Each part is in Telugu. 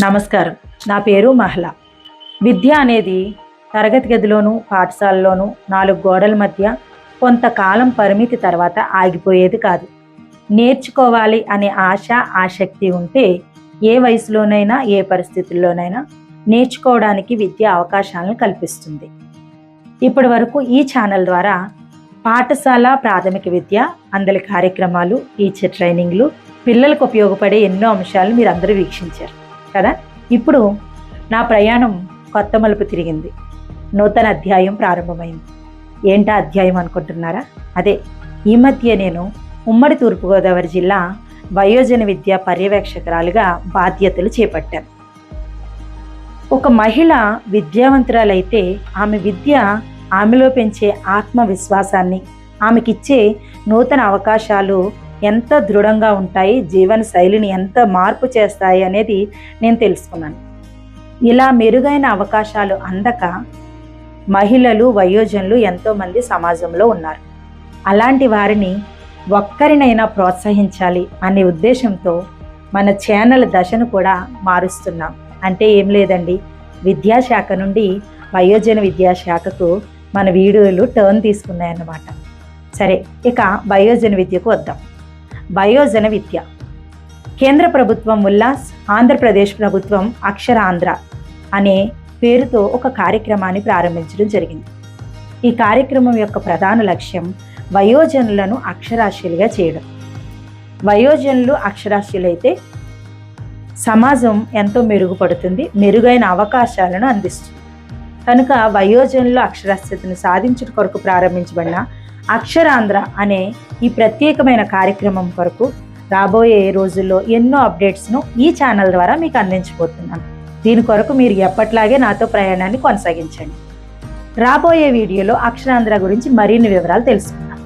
నమస్కారం. నా పేరు మహల. విద్య అనేది తరగతి గదిలోనూ పాఠశాలలోనూ 4 గోడల మధ్య కొంతకాలం పరిమితి తర్వాత ఆగిపోయేది కాదు. నేర్చుకోవాలి అనే ఆశ, ఆసక్తి ఉంటే ఏ వయసులోనైనా ఏ పరిస్థితుల్లోనైనా నేర్చుకోవడానికి విద్య అవకాశాలను కల్పిస్తుంది. ఇప్పటి వరకు ఈ ఛానల్ ద్వారా పాఠశాల ప్రాథమిక విద్య, అందరి కార్యక్రమాలు, టీచర్ ట్రైనింగ్లు, పిల్లలకు ఉపయోగపడే ఎన్నో అంశాలు మీరు అందరూ వీక్షించారు కదా. ఇప్పుడు నా ప్రయాణం కొత్త మలుపు తిరిగింది. నూతన అధ్యాయం ప్రారంభమైంది. ఏంటా అధ్యాయం అనుకుంటున్నారా? అదే, ఈ మధ్య నేను ఉమ్మడి తూర్పుగోదావరి జిల్లా వయోజన విద్యా పర్యవేక్షకురాలుగా బాధ్యతలు చేపట్టాను. ఒక మహిళ విద్యావంతురాలైతే ఆమె విద్య ఆమెలో పెంచే ఆత్మవిశ్వాసాన్ని, ఆమెకిచ్చే నూతన అవకాశాలు ఎంత దృఢంగా ఉంటాయి, జీవన శైలిని ఎంత మార్పు చేస్తాయి అనేది నేను తెలుసుకున్నాను. ఇలా మెరుగైన అవకాశాలు అందక మహిళలు, వయోజనులు ఎంతోమంది సమాజంలో ఉన్నారు. అలాంటి వారిని ఒక్కరినైనా ప్రోత్సహించాలి అనే ఉద్దేశంతో మన ఛానల్ దశను కూడా మారుస్తున్నాం. అంటే ఏం లేదండి, విద్యాశాఖ నుండి వయోజన విద్యాశాఖకు మన వీడియోలు టర్న్ తీసుకున్నాయన్నమాట. సరే, ఇక వయోజన విద్యకు వద్దాం. వయోజన విద్య కేంద్ర ప్రభుత్వం ఉల్లాస్, ఆంధ్రప్రదేశ్ ప్రభుత్వం అక్షరాంధ్ర అనే పేరుతో ఒక కార్యక్రమాన్ని ప్రారంభించడం జరిగింది. ఈ కార్యక్రమం యొక్క ప్రధాన లక్ష్యం వయోజనులను అక్షరాస్యులుగా చేయడం. వయోజనులు అక్షరాస్యులైతే సమాజం ఎంతో మెరుగుపడుతుంది, మెరుగైన అవకాశాలను అందిస్తుంది. కనుక వయోజనుల అక్షరాస్యతను సాధించడం కొరకు ప్రారంభించబడిన అక్షరాంధ్ర అనే ఈ ప్రత్యేకమైన కార్యక్రమం కొరకు రాబోయే రోజుల్లో ఎన్నో అప్డేట్స్ను ఈ ఛానల్ ద్వారా మీకు అందించబోతున్నాను. దీని కొరకు మీరు ఎప్పట్లాగే నాతో ప్రయాణాన్ని కొనసాగించండి. రాబోయే వీడియోలో అక్షరాంధ్ర గురించి మరిన్ని వివరాలు తెలుసుకుందాం.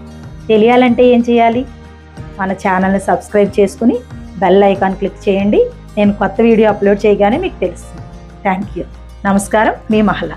తెలియాలంటే ఏం చేయాలి? మన ఛానల్ని సబ్స్క్రైబ్ చేసుకుని బెల్ ఐకాన్ క్లిక్ చేయండి. నేను కొత్త వీడియో అప్లోడ్ చేయగానే మీకు తెలుస్తుంది. Thank you. నమస్కారం, మీ మహల.